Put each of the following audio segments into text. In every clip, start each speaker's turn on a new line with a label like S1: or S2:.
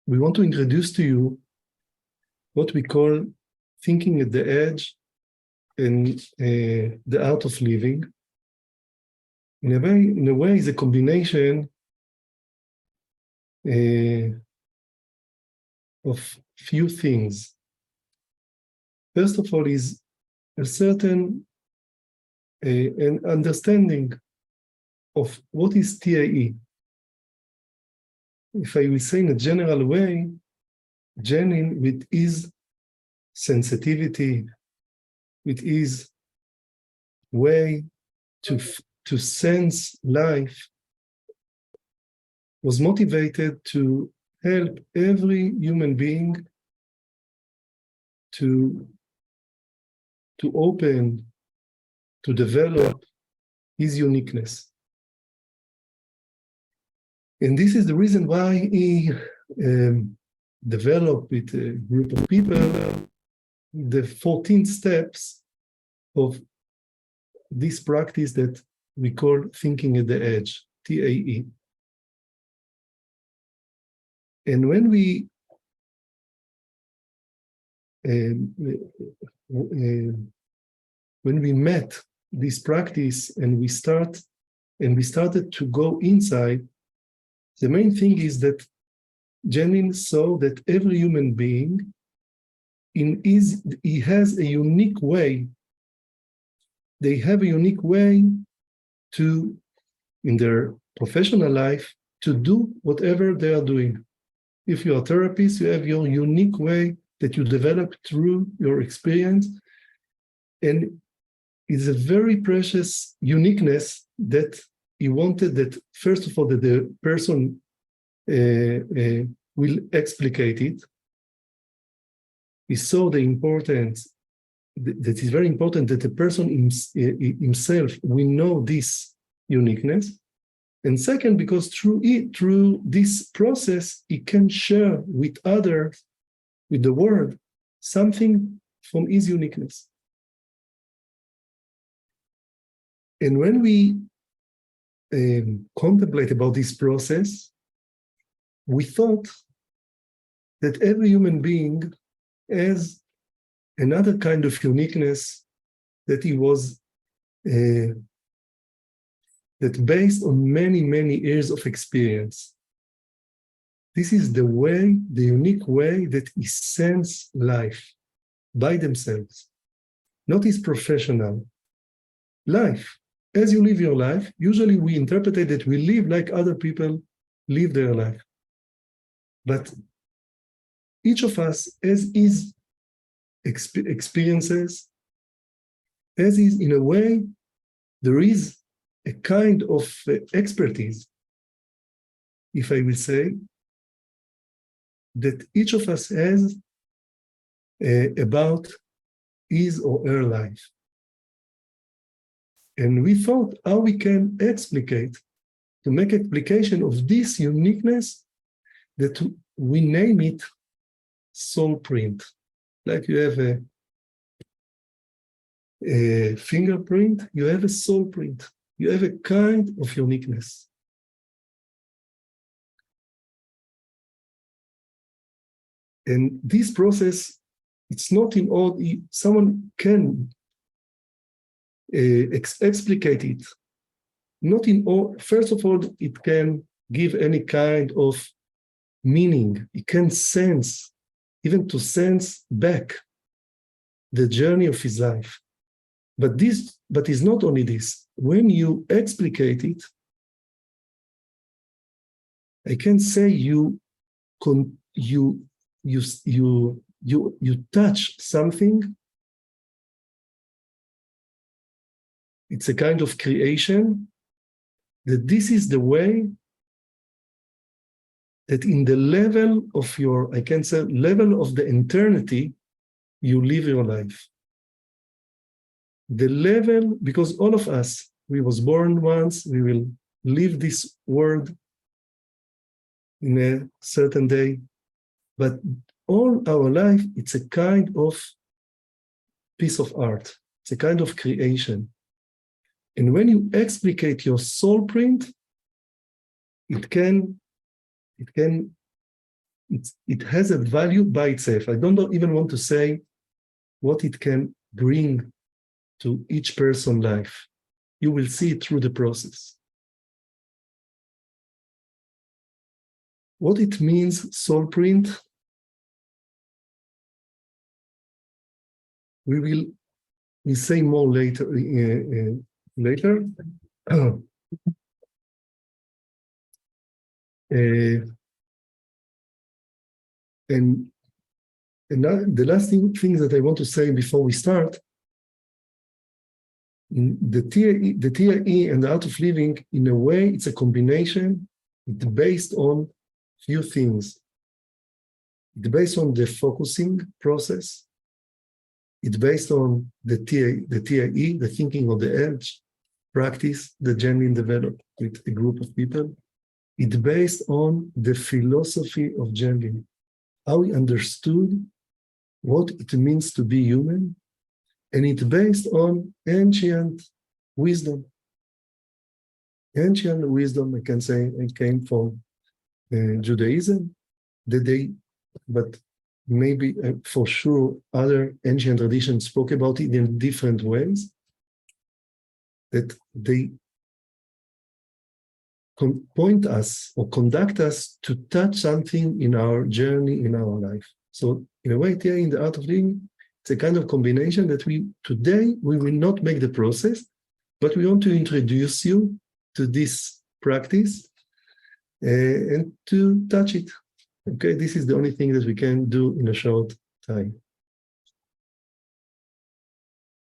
S1: we want to introduce to you what we call thinking at the edge and the art of living. In a way, it's a combination of few things. First of all, is a certain an understanding of what is TAE. If I will say in a general way, Janin with his sensitivity, with his way to sense life, was motivated to help every human being to open, to develop his uniqueness. And this is the reason why he developed with a group of people the 14 steps of this practice that we call thinking at the edge, TAE. And when we met this practice and we started to go inside, the main thing is that Janin saw that every human being he has a unique way. They have a unique way to, in their professional life, to do whatever they are doing. If you are a therapist, you have your unique way that you develop through your experience. And it's a very precious uniqueness that he wanted that, first of all, that the person will explicate it. He saw the importance, that is very important, that the person himself will know this uniqueness. And second, because through this process, he can share with others, with the world, something from his uniqueness. And when we contemplate about this process, we thought that every human being has another kind of uniqueness that he was that based on many, many years of experience. This is the way, the unique way that he sense life by themselves, not his professional life. As you live your life, usually we interpret it that we live like other people live their life. But each of us has his experiences, as is, in a way, there is a kind of expertise, if I will say, that each of us has about his or her life. And we thought how we can explicate, to make application of this uniqueness, that we name it soul print. Like you have a fingerprint, you have a soul print. You have a kind of uniqueness. And this process, it's not in all, someone can explicate it. Not in all, first of all, it can give any kind of meaning. It can sense, even to sense back the journey of his life. But it's not only this. When you explicate it, I can say you touch something. It's a kind of creation, that this is the way that in the level of your, I can say, level of the eternity, you live your life. The level, because all of us, we was born once, we will leave this world in a certain day, but all our life, it's a kind of piece of art. It's a kind of creation. And when you explicate your soul print, it can it has a value by itself. I don't even want to say what it can bring to each person's life. You will see it through the process. What it means, soul print, we'll say more later. And the last thing that I want to say before we start, the TAE and the art of living, in a way, it's a combination. It's based on few things. It's based on the focusing process. It's based on the TAE, the thinking on the edge, practice that Janine developed with a group of people. It's based on the philosophy of Janine, how he understood what it means to be human, and it's based on ancient wisdom. Ancient wisdom, I can say, it came from Judaism, but maybe for sure other ancient traditions spoke about it in different ways, that they point us or conduct us to touch something in our journey, in our life. So in a way, here in the art of living, it's a kind of combination that today we will not make the process, but we want to introduce you to this practice and to touch it. Okay, this is the only thing that we can do in a short time.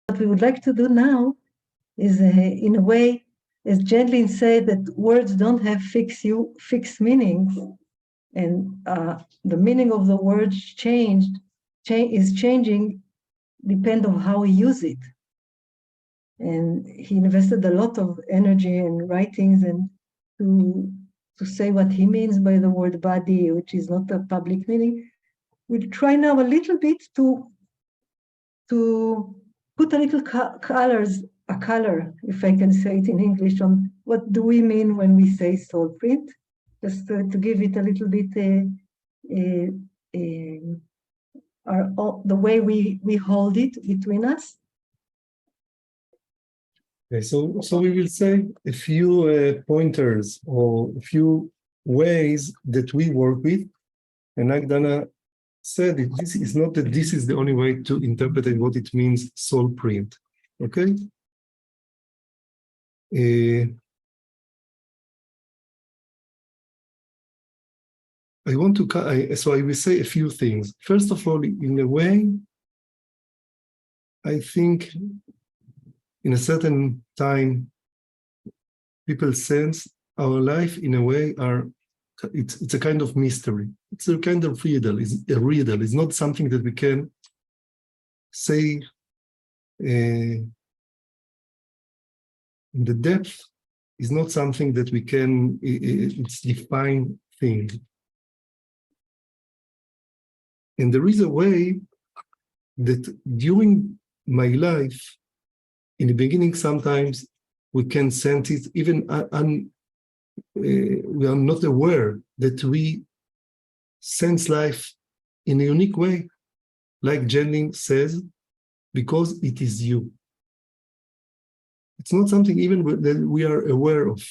S2: What we would like to do now is, in a way, as Janine said, that words don't have fixed meanings, and the meaning of the words is changing, depend on how we use it. And he invested a lot of energy in writings and to say what he means by the word body, which is not a public meaning. We'll try now a little bit to put a little a color, if I can say it in English, on what do we mean when we say soul print, just to give it a little bit the way we hold it between us.
S1: Okay, so we will say a few pointers or a few ways that we work with, and like Dana said, this is not that this is the only way to interpret what it means, soul print. Okay. So I will say a few things. First of all, in a way, I think in a certain time, people sense our life in a way it's a kind of mystery. It's a kind of riddle. It's a riddle. It's not something that we can say in the depth. Is not something that we can, it's defined thing. And there is a way that during my life, in the beginning, sometimes we can sense it, even we are not aware that we sense life in a unique way, like Janine says, because it is you. It's not something even that we are aware of.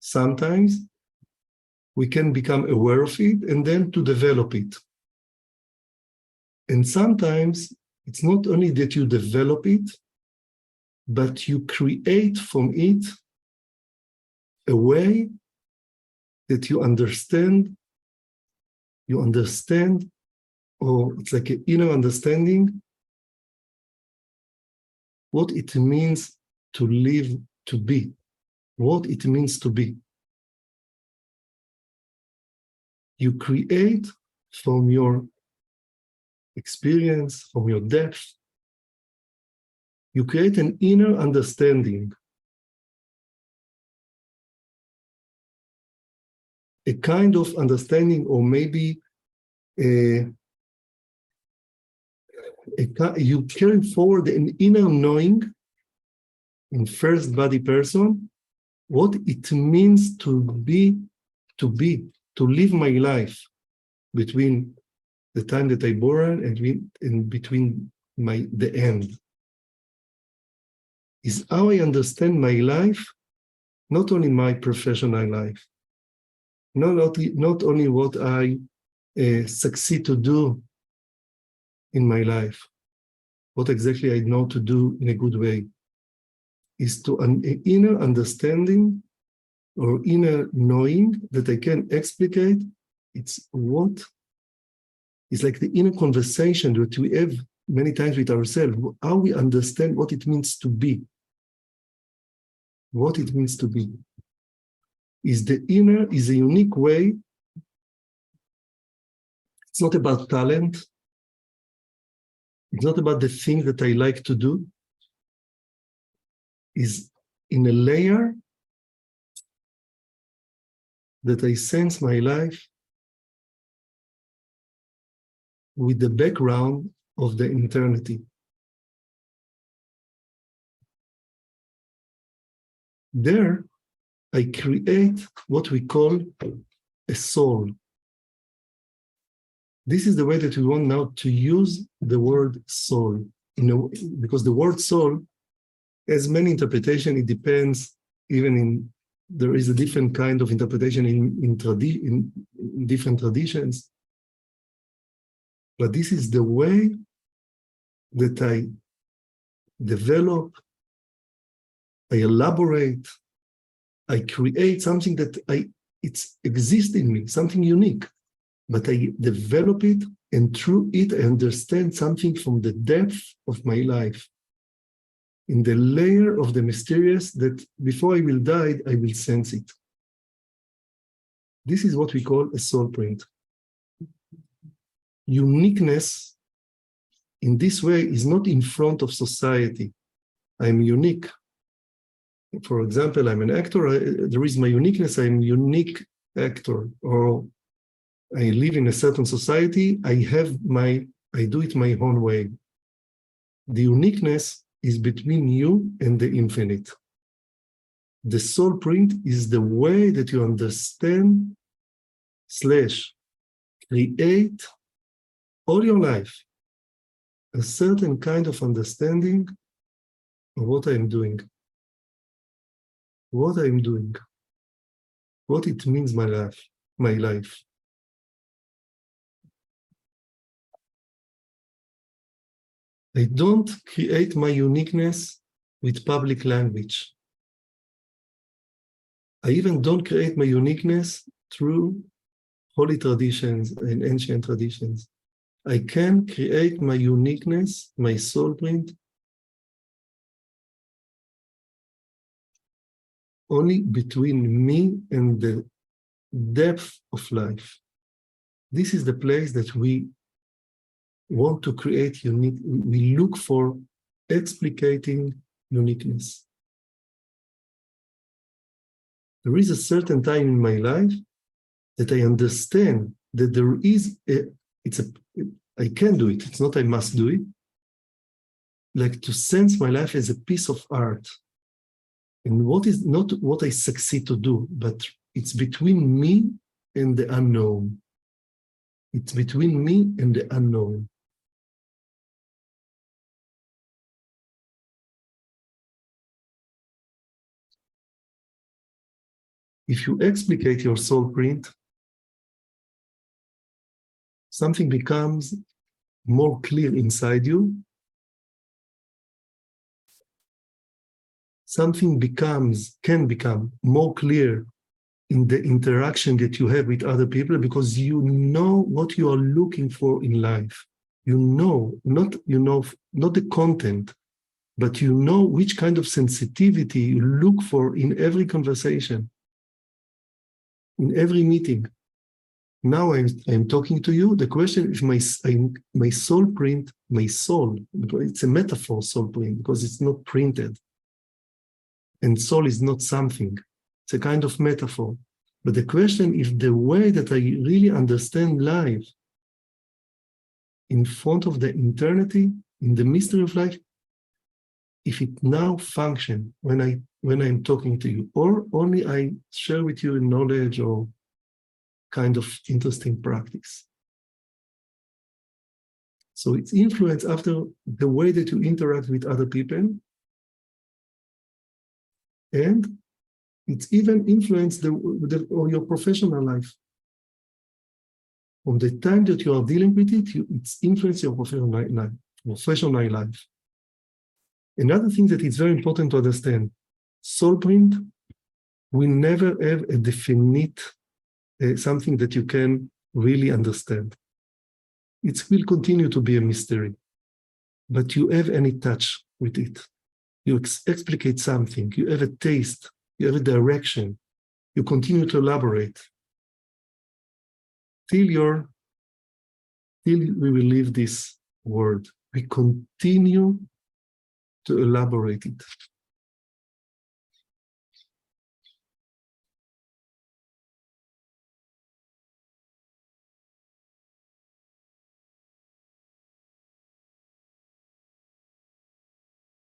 S1: Sometimes we can become aware of it and then to develop it. And sometimes it's not only that you develop it, but you create from it a way that you understand, or it's like an inner understanding, what it means to live, to be, what it means to be. You create from your experience, from your depth, you create an inner understanding, a kind of understanding, or maybe you carry forward an inner knowing in first body person, what it means to live my life, between the time that I born and in between the end. Is how I understand my life, not only my professional life, not only what I succeed to do in my life, what exactly I know to do in a good way, is to an inner understanding or inner knowing that I can explicate. It's like the inner conversation that we have many times with ourselves, how we understand what it means to be. What it means to be. Is a unique way. It's not about talent. It's not about the thing that I like to do. Is in a layer that I sense my life with the background of the eternity. There, I create what we call a soul. This is the way that we want now to use the word soul, because the word soul has many interpretations. It depends, there is a different kind of interpretation in different traditions. But this is the way that I develop, I elaborate, I create something that it exists in me, something unique, but I develop it, and through it I understand something from the depth of my life, in the layer of the mysterious that before I will die, I will sense it. This is what we call a soul print. Uniqueness in this way is not in front of society. I'm unique. For example, I'm an actor, there is my uniqueness, I'm a unique actor, or I live in a certain society, I do it my own way. The uniqueness is between you and the infinite. The soul print is the way that you understand / create all your life a certain kind of understanding of what I'm doing. What I'm doing, what it means my life. I don't create my uniqueness with public language. I even don't create my uniqueness through holy traditions and ancient traditions. I can create my uniqueness, my soul print, only between me and the depth of life. This is the place that we want to create unique. We look for explicating uniqueness. There is a certain time in my life that I understand that there is I can do it. It's not I must do it. Like to sense my life as a piece of art. And what is not what I succeed to do, but it's between me and the unknown. It's between me and the unknown. If you explicate your soul print, something becomes more clear inside you. Something can become more clear in the interaction that you have with other people, because you know what you are looking for in life. You know, not the content, but you know which kind of sensitivity you look for in every conversation, in every meeting. Now I'm talking to you. The question is my soul print, my soul, it's a metaphor, soul print, because it's not printed. And soul is not something. It's a kind of metaphor. But the question is the way that I really understand life in front of the eternity, in the mystery of life, if it now functions when I'm talking to you, or only I share with you knowledge or kind of interesting practice. So it's influence after the way that you interact with other people, and it's even influenced or your professional life. From the time that you are dealing with it, it's influenced your professional life. Another thing that is very important to understand, soulprint will never have a definite something that you can really understand. It will continue to be a mystery, but you have any touch with it. You explicate something, you have a taste, you have a direction, you continue to elaborate. Till we will leave this world, we continue to elaborate it.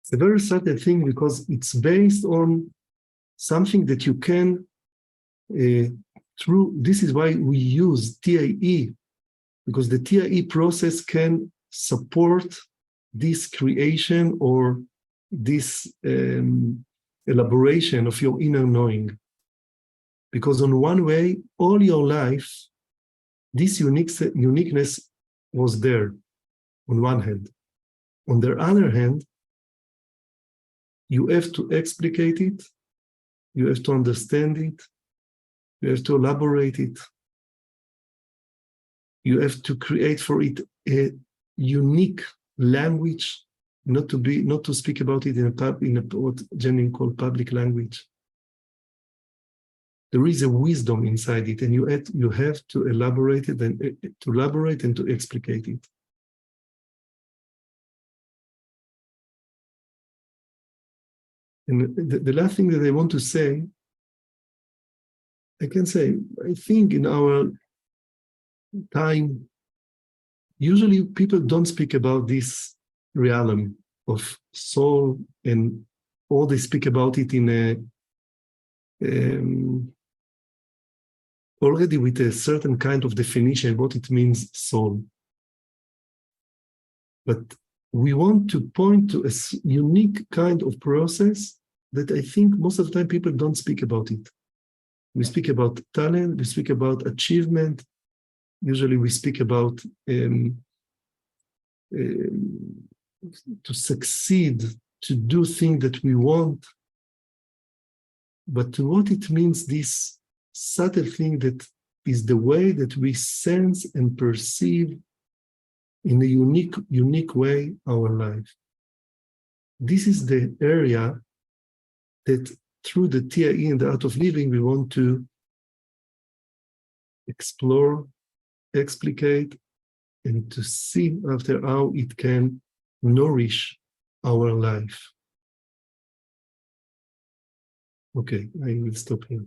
S1: It's a very subtle thing because it's based on something that you can, this is why we use TAE, because the TAE process can support this creation or this elaboration of your inner knowing. Because on one way, all your life, this uniqueness was there on one hand. On the other hand, you have to explicate it, you have to understand it, you have to elaborate it, you have to create for it a unique language, not to speak about it in what Jenny called public language. There is a wisdom inside it, and you have to elaborate it and to explicate it. And the last thing that I want to say, I think in our time, usually people don't speak about this realm of soul, or they speak about it in already with a certain kind of definition what it means soul. But we want to point to a unique kind of process that I think most of the time people don't speak about it. We speak about talent, we speak about achievement. Usually we speak about to succeed, to do things that we want. But what it means, this subtle thing that is the way that we sense and perceive in a unique way our life. This is the area that through the TAE and the art of living, we want to explore, explicate, and to see after how it can nourish our life. Okay, I will stop here.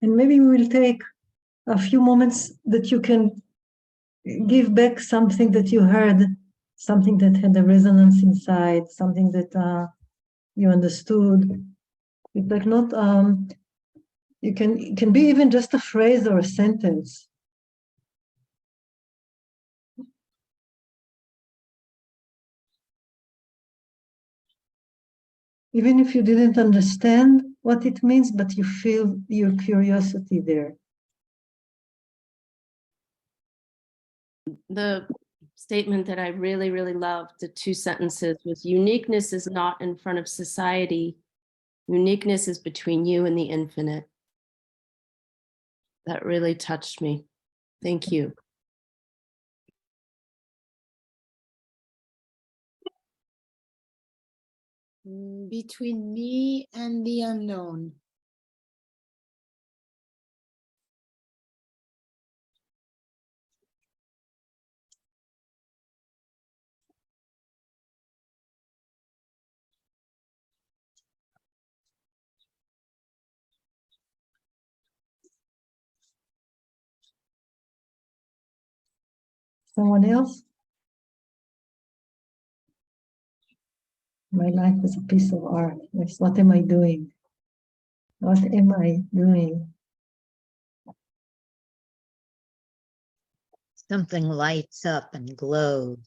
S2: And maybe we will take a few moments that you can give back something that you heard, something that had a resonance inside, something that you understood. It's like not, it can be even just a phrase or a sentence. Even if you didn't understand what it means, but you feel your curiosity there.
S3: The statement that I really, really loved, the two sentences, was uniqueness is not in front of society. Uniqueness is between you and the infinite. That really touched me. Thank you.
S4: Between me and the unknown.
S2: Someone else? My life is a piece of art. What am I doing? What am I doing?
S5: Something lights up and glows.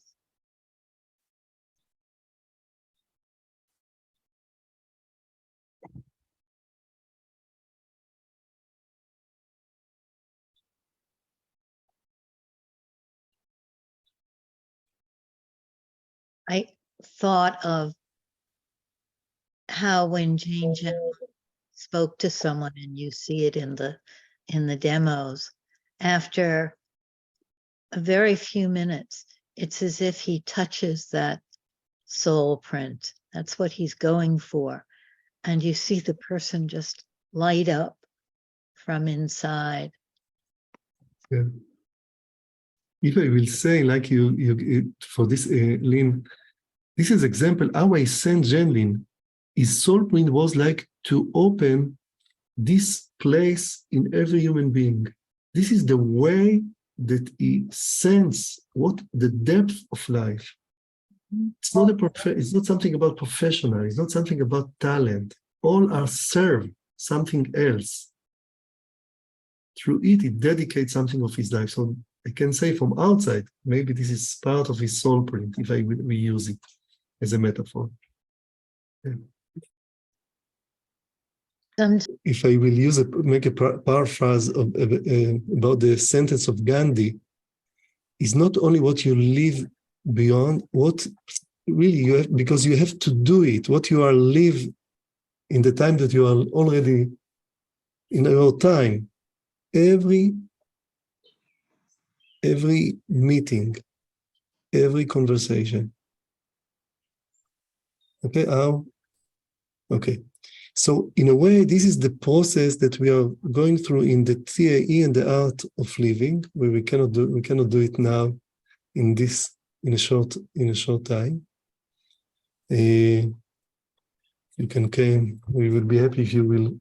S5: I thought of how when Jane spoke to someone, and you see it in the demos, after a very few minutes, it's as if he touches that soul print. That's what he's going for. And you see the person just light up from inside.
S1: Yeah. If I will say, like for this, Lynn, this is example how I sent Jenlin. His soul print was like to open this place in every human being. This is the way that he senses what the depth of life. It's not it's not something about professional. It's not something about talent. All are serve something else. Through it, he dedicates something of his life. So I can say from outside, maybe this is part of his soul print, if we use it as a metaphor. Yeah.
S5: And
S1: If I will make a paraphrase about the sentence of Gandhi, is not only what you live beyond, what really you have, because you have to do it, what you are live in the time that you are already in your time. Every meeting, every conversation. Okay, okay. So in a way, this is the process that we are going through in the TAE and the art of living, where we cannot do it now in a short time. You can come. We will be happy if you will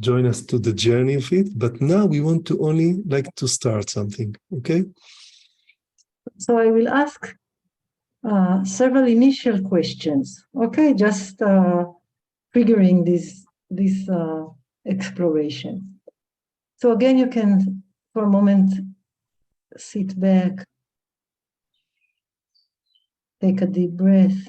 S1: join us to the journey of it. But now we want to only like to start something. Okay.
S2: So I will ask several initial questions. Okay, just triggering this exploration. So again, you can, for a moment, sit back, take a deep breath.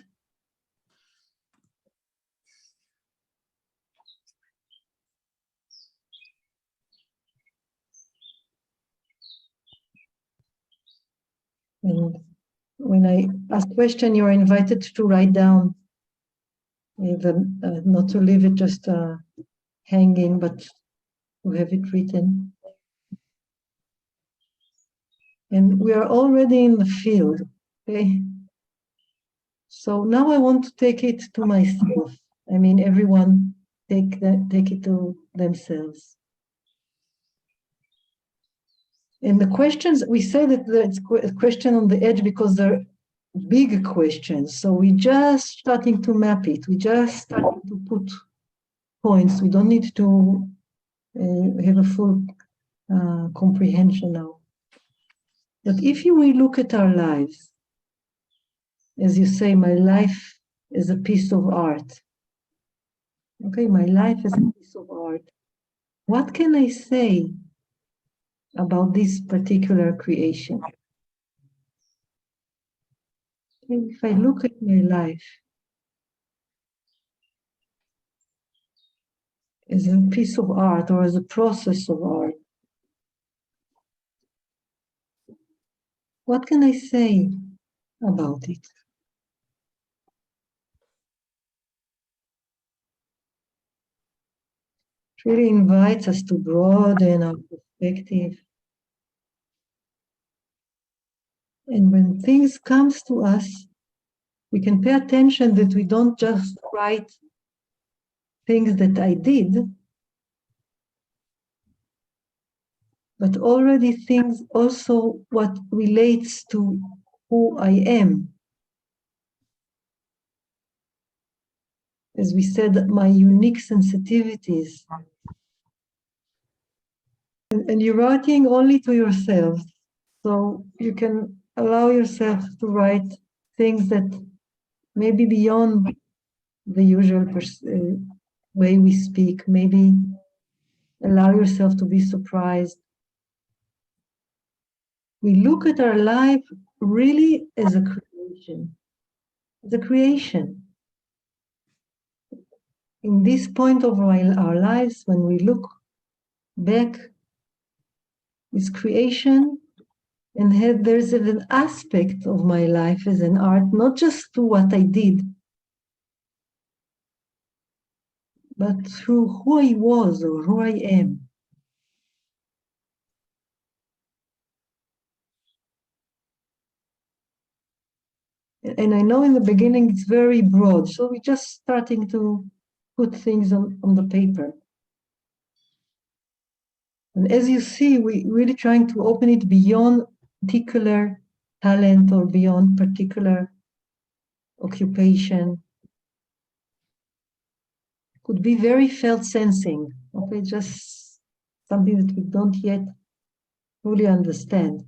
S2: And when I ask question, you are invited to write down, even not to leave it just hanging, but to have it written. And we are already in the field, okay? So now I want to take it to myself. I mean, everyone take it to themselves. And the questions, we say that it's a question on the edge because they're big questions. So we just starting to map it. We just starting to put points. We don't need to have a full comprehension now. But if we look at our lives, as you say, my life is a piece of art. Okay, my life is a piece of art. What can I say about this particular creation? If I look at my life as a piece of art or as a process of art, what can I say about it? It really invites us to broaden our perspective. And when things comes to us, we can pay attention that we don't just write things that I did, but already things also what relates to who I am. As we said, my unique sensitivities. And you're writing only to yourself. So you can allow yourself to write things that may be beyond the usual way we speak. Maybe allow yourself to be surprised. we look at our life really as a creation. As a creation. In this point of our lives, when we look back, with creation, and there's an aspect of my life as an art, not just through what I did, but through who I was or who I am. And I know in the beginning it's very broad, so we're just starting to put things on the paper. And as you see, we're really trying to open it beyond particular talent or beyond particular occupation. Could be very felt sensing, okay, just something that we don't yet fully understand.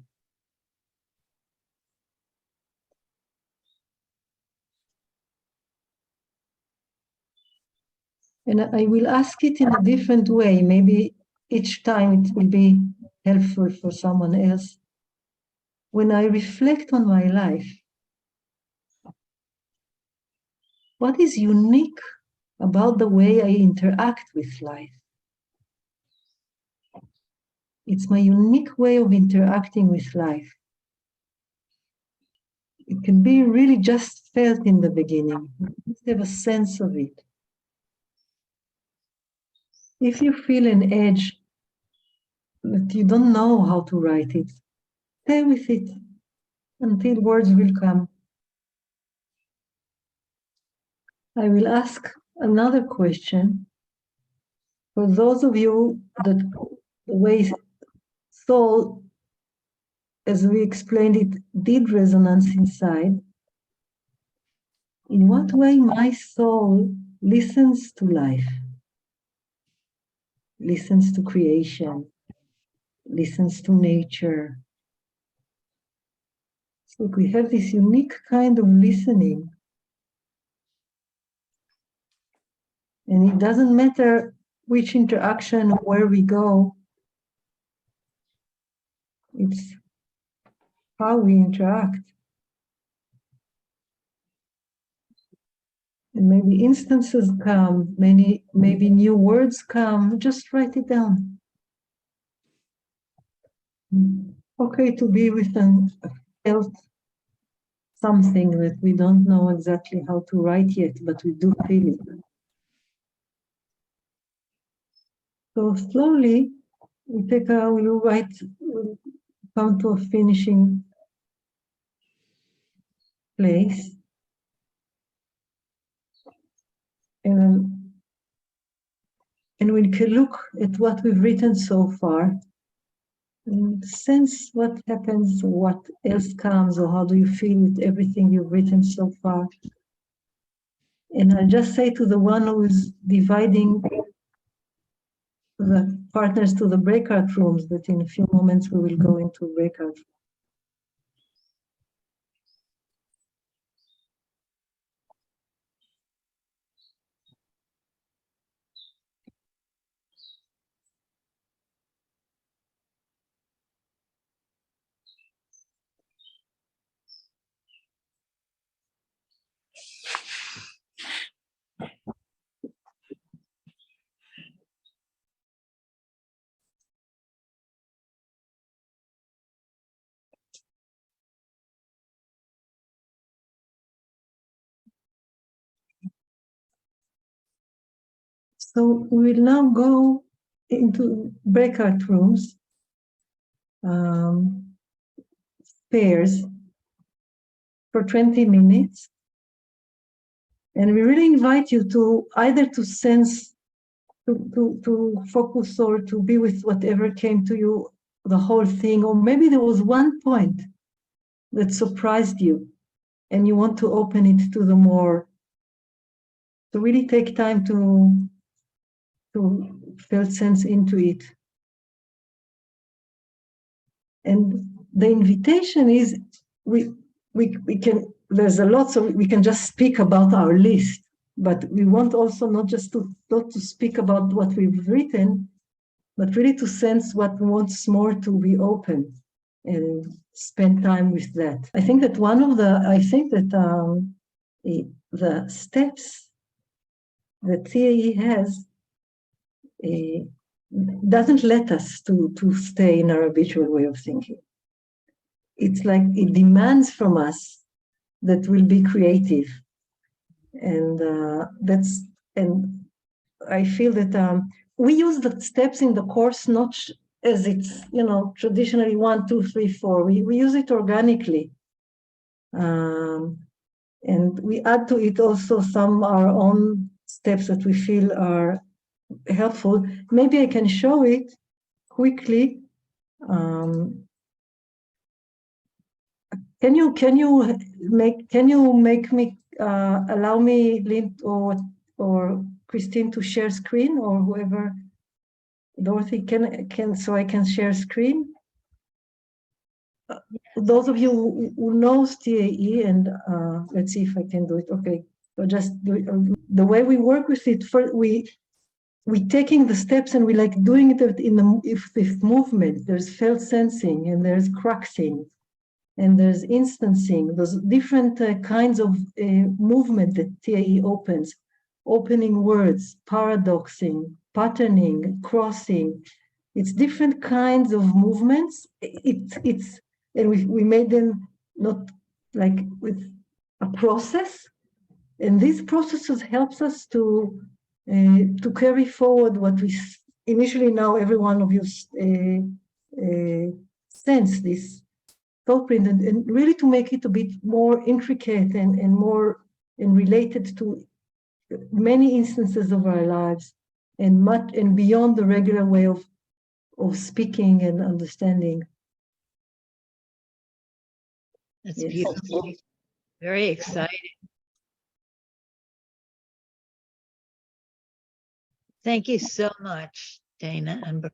S2: And I will ask it in a different way. Maybe each time it will be helpful for someone else. When I reflect on my life, what is unique about the way I interact with life? It's my unique way of interacting with life. It can be really just felt in the beginning. Just have a sense of it. If you feel an edge that you don't know how to write it, stay with it until words will come. I will ask another question. For those of you that the way soul, as we explained it, did resonance inside, in what way my soul listens to life, listens to creation, listens to nature. So we have this unique kind of listening. And it doesn't matter which interaction, where we go, it's how we interact. And maybe instances come, maybe new words come, just write it down. Okay to be with an felt something that we don't know exactly how to write yet, but we do feel it. So slowly, we'll come to a finishing place. And we can look at what we've written so far and sense what happens, what else comes, or how do you feel with everything you've written so far. And I'll just say to the one who is dividing the partners to the breakout rooms that in a few moments we will go into breakout. So we will now go into breakout rooms, pairs, for 20 minutes. And we really invite you to either to sense, to focus, or to be with whatever came to you, the whole thing, or maybe there was one point that surprised you and you want to open it to the more, to really take time to feel sense into it. And the invitation is, we can, there's a lot, so we can just speak about our list, but we want also not to speak about what we've written, but really to sense what wants more to be open. And spend time with that. I think that the steps that TAE has doesn't let us to stay in our habitual way of thinking. It's like it demands from us that we'll be creative, and I feel that we use the steps in the course not as it's traditionally 1, 2, 3, 4. We use it organically, and we add to it also some our own steps that we feel are helpful. Maybe I can show it quickly. Can you make me allow me, Lynn or Christine, to share screen, or whoever? Dorothy, can so I can share screen? Those of you who knows TAE, and let's see if I can do it. Okay, so just do it. The way we work with it, we taking the steps and we like doing it with movement. There's felt sensing, and there's cruxing, and there's instancing. There's different kinds of movement that TAE opens. Opening words, paradoxing, patterning, crossing. It's different kinds of movements. And we made them not like with a process. And these processes helps us to carry forward what we initially now every one of you sense this thought print, and really to make it a bit more intricate and more and related to many instances of our lives, and much and beyond the regular way of speaking and understanding.
S5: That's
S2: Yes.
S5: beautiful. Very exciting. Thank you so much, Dana and Baruch.